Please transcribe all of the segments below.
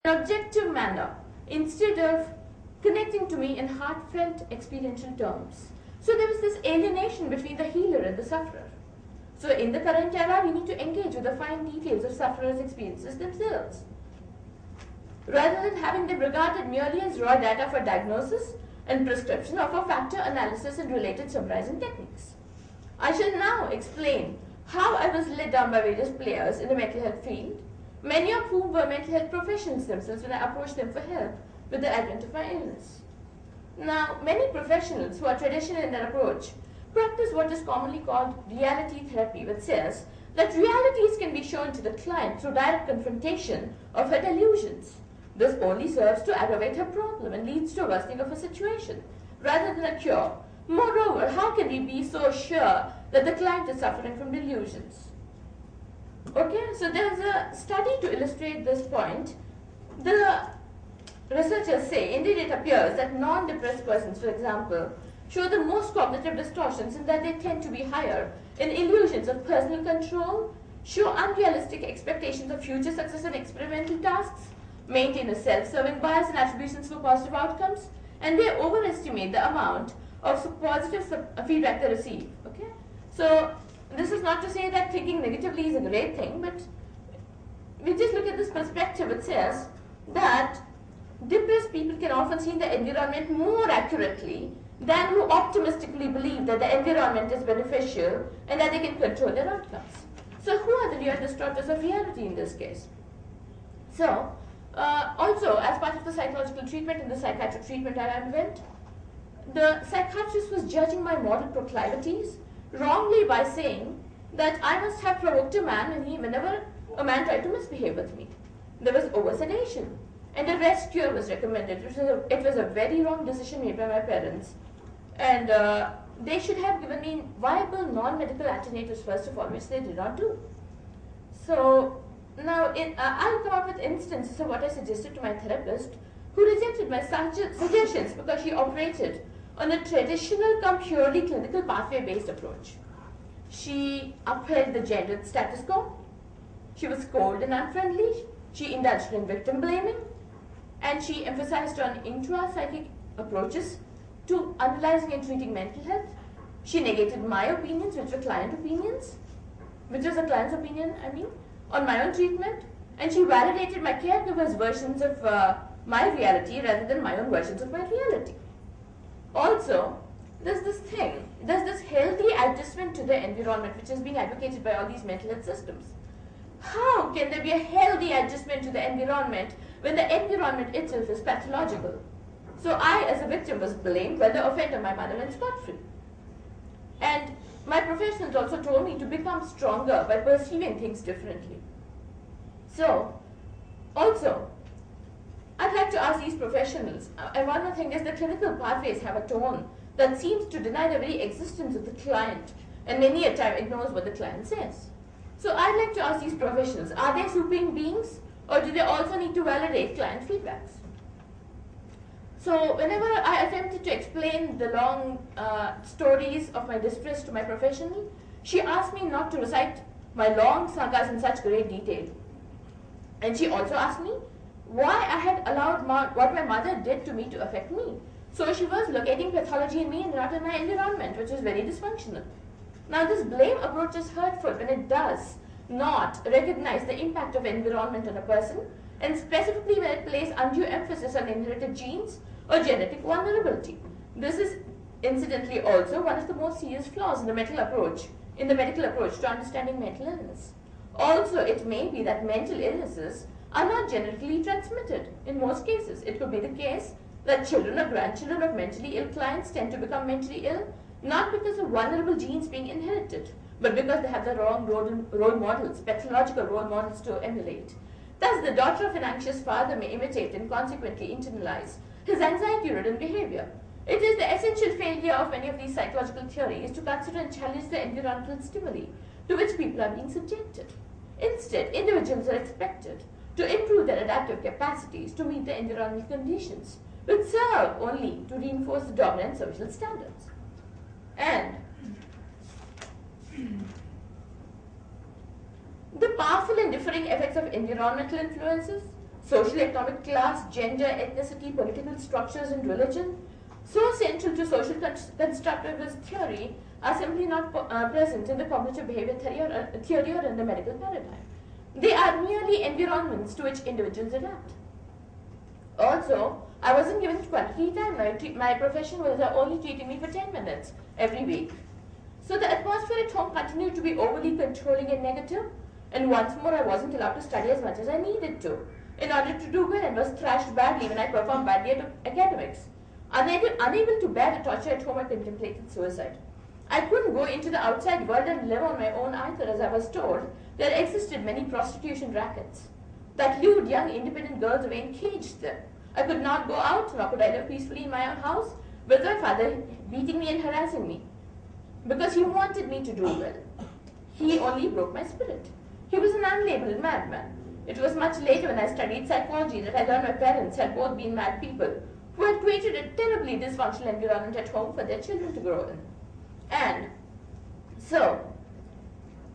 an objective manner instead of connecting to me in heartfelt experiential terms. So there was this alienation between the healer and the sufferer. So in the current era, we need to engage with the fine details of sufferers' experiences themselves. Rather than having them regarded merely as raw data for diagnosis and prescription or for factor analysis and related summarizing techniques. I shall now explain how I was led down by various players in the mental health field, many of whom were mental health professionals themselves when I approached them for help with the advent of my illness. Now, many professionals who are traditional in their approach practice what is commonly called reality therapy, which says that realities can be shown to the client through direct confrontation of her delusions. This only serves to aggravate her problem and leads to a worsening of her situation, rather than a cure. Moreover, how can we be so sure that the client is suffering from delusions? Okay, so there's a study to illustrate this point. The researchers say, indeed it appears that non-depressed persons, for example, show the most cognitive distortions in that they tend to be higher in illusions of personal control, show unrealistic expectations of future success in experimental tasks, maintain a self-serving bias and attributions for positive outcomes, and they overestimate the amount of positive feedback they receive. Okay, so this is not to say that thinking negatively is a great thing, but we just look at this perspective. It says that depressed people can often see the environment more accurately than who optimistically believe that the environment is beneficial and that they can control their outcomes. So who are the real distorters of reality in this case? So also, as part of the psychological treatment and the psychiatric treatment I underwent, the psychiatrist was judging my moral proclivities wrongly by saying that I must have provoked a man whenever a man tried to misbehave with me. There was over-sedation, and a rest cure was recommended. It was a very wrong decision made by my parents, and they should have given me viable non-medical alternatives first of all, which they did not do. So now I'll come up with instances of what I suggested to my therapist, who rejected my suggestions because she operated on a traditional purely clinical pathway-based approach. She upheld the gendered status quo, she was cold and unfriendly, she indulged in victim blaming, and she emphasized on intra-psychic approaches to analyzing and treating mental health. She negated my opinions, which were client opinions, which was a client's opinion, on my own treatment, and she validated my caregiver's versions of my reality rather than my own versions of my reality. Also, there's this healthy adjustment to the environment which is being advocated by all these mental health systems. How can there be a healthy adjustment to the environment when the environment itself is pathological? So I, as a victim, was blamed while the offender, my mother, went scot-free. And my professionals also told me to become stronger by perceiving things differently. So, also, I'd like to ask these professionals, and one more thing is the clinical pathways have a tone that seems to deny the very existence of the client and many a time ignores what the client says. So I'd like to ask these professionals, are they supreme beings or do they also need to validate client feedbacks? So whenever I attempted to explain the long stories of my distress to my professional, she asked me not to recite my long sagas in such great detail. And she also asked me why I had allowed what my mother did to me to affect me. So she was locating pathology in me and not in my environment, which was very dysfunctional. Now this blame approach is hurtful when it does not recognize the impact of environment on a person, and specifically when it places undue emphasis on inherited genes or genetic vulnerability. This is incidentally also one of the most serious flaws in the medical approach to understanding mental illness. Also, it may be that mental illnesses are not genetically transmitted. In most cases, it could be the case that children or grandchildren of mentally ill clients tend to become mentally ill, not because of vulnerable genes being inherited, but because they have the wrong role models, pathological role models to emulate. Thus, the daughter of an anxious father may imitate and consequently internalize his anxiety-ridden behavior. It is the essential failure of many of these psychological theories to consider and challenge the environmental stimuli to which people are being subjected. Instead, individuals are expected to improve their adaptive capacities to meet the environmental conditions, which serve only to reinforce the dominant social standards. And the powerful and differing effects of environmental influences, social, economic, class, gender, ethnicity, political structures, and religion, so central to social constructivist theory, are simply not present in the cognitive behavior theory or in the medical paradigm. They are merely environments to which individuals adapt. Also, I wasn't given quality time. My profession was only treating me for 10 minutes every week. So the atmosphere at home continued to be overly controlling and negative, and once more I wasn't allowed to study as much as I needed to in order to do well, and was thrashed badly when I performed badly at academics. Unable to bear the torture at home, I contemplated suicide. I couldn't go into the outside world and live on my own either, as I was told there existed many prostitution rackets that lured young independent girls away and caged them. I could not go out, nor could I live peacefully in my own house with my father beating me and harassing me because he wanted me to do well. He only broke my spirit. He was an unlabeled madman. It was much later when I studied psychology that I learned my parents had both been mad people who had created a terribly dysfunctional environment at home for their children to grow in. And so,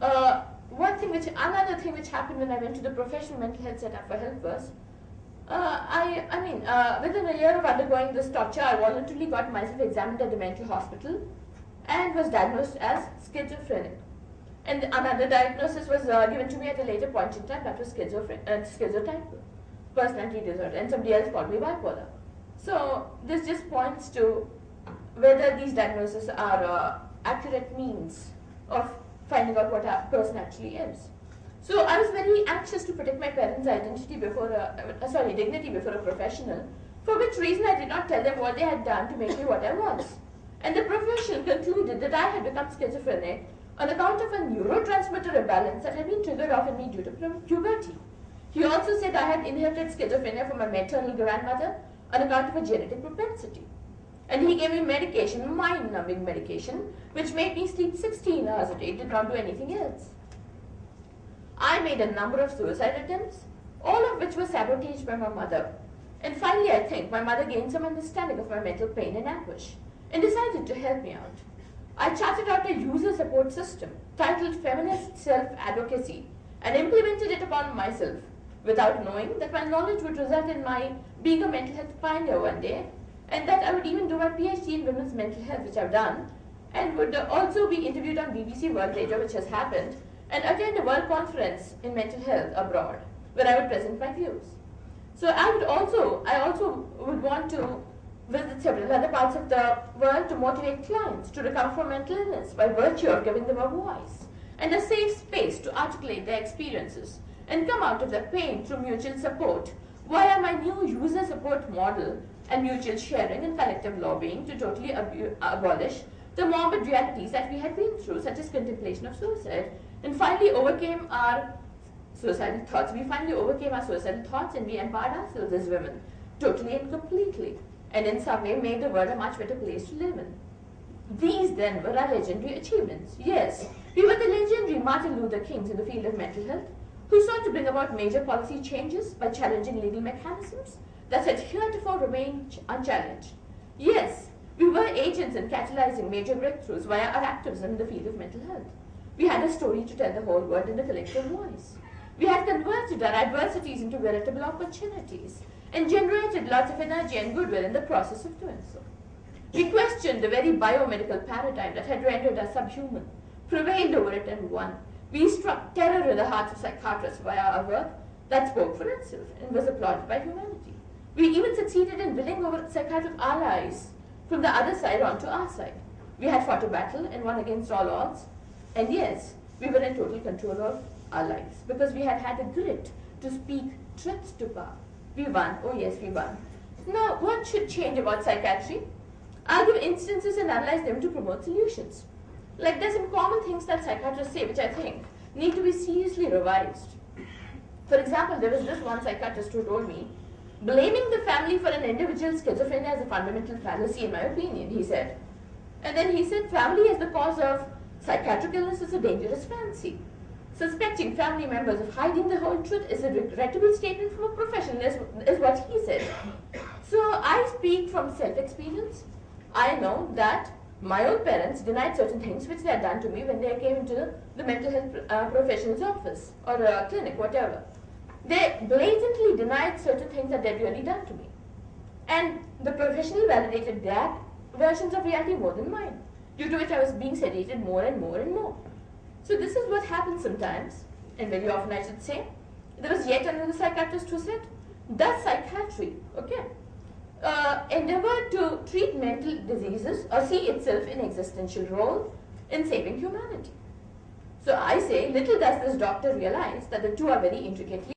another thing which happened when I went to the professional mental health setup for help was, within a year of undergoing this torture, I voluntarily got myself examined at the mental hospital and was diagnosed as schizophrenic. And another diagnosis was given to me at a later point in time, that was schizotype personality disorder, and somebody else called me bipolar. So this just points to whether these diagnoses are accurate means of finding out what a person actually is. So I was very anxious to protect my parents' dignity before a professional, for which reason I did not tell them what they had done to make me what I was. And the professional concluded that I had become schizophrenic on account of a neurotransmitter imbalance that had been triggered off in me due to puberty. He also said I had inherited schizophrenia from my maternal grandmother on account of a genetic propensity. And he gave me medication, mind-numbing medication, which made me sleep 16 hours a day, did not do anything else. I made a number of suicide attempts, all of which were sabotaged by my mother. And finally, I think my mother gained some understanding of my mental pain and anguish and decided to help me out. I charted out a user support system titled Feminist Self-advocacy and implemented it upon myself without knowing that my knowledge would result in my being a mental health pioneer one day, and that I would even do my PhD in women's mental health, which I've done, and would also be interviewed on BBC World Radio, which has happened, and attend a world conference in mental health abroad, where I would present my views. So I also would want to visit several other parts of the world to motivate clients to recover from mental illness by virtue of giving them a voice and a safe space to articulate their experiences and come out of their pain through mutual support via my new user support model and mutual sharing and collective lobbying to totally abolish the morbid realities that we had been through, such as contemplation of suicide, and finally overcame our suicidal thoughts. We finally overcame our suicidal thoughts and we empowered ourselves as women, totally and completely, and in some way made the world a much better place to live in. These then were our legendary achievements. Yes, we were the legendary Martin Luther Kings in the field of mental health, who sought to bring about major policy changes by challenging legal mechanisms that had heretofore remained unchallenged. Yes, we were agents in catalyzing major breakthroughs via our activism in the field of mental health. We had a story to tell the whole world in a collective voice. We had converted our adversities into veritable opportunities and generated lots of energy and goodwill in the process of doing so. We questioned the very biomedical paradigm that had rendered us subhuman, prevailed over it and won. We struck terror in the hearts of psychiatrists via our work that spoke for itself and was applauded by humanity. We even succeeded in winning over psychiatric allies from the other side onto our side. We had fought a battle and won against all odds. And yes, we were in total control of our lives because we had had the grit to speak truth to power. We won. Oh yes, we won. Now, what should change about psychiatry? I'll give instances and analyze them to promote solutions. Like there's some common things that psychiatrists say which I think need to be seriously revised. For example, there was this one psychiatrist who told me, blaming the family for an individual's schizophrenia is a fundamental fallacy in my opinion, he said. And then he said, family as the cause of psychiatric illness is a dangerous fancy. Suspecting family members of hiding the whole truth is a regrettable statement from a professional, is what he said. So I speak from self-experience. I know that my own parents denied certain things which they had done to me when they came into the mental health professional's office or a clinic, whatever. They blatantly denied certain things that they'd really done to me. And the professional validated their versions of reality more than mine, due to which I was being sedated more and more and more. So this is what happens sometimes, and very often I should say. There was yet another psychiatrist who said, does psychiatry, endeavor to treat mental diseases or see itself in existential role in saving humanity? So I say, little does this doctor realize that the two are very intricately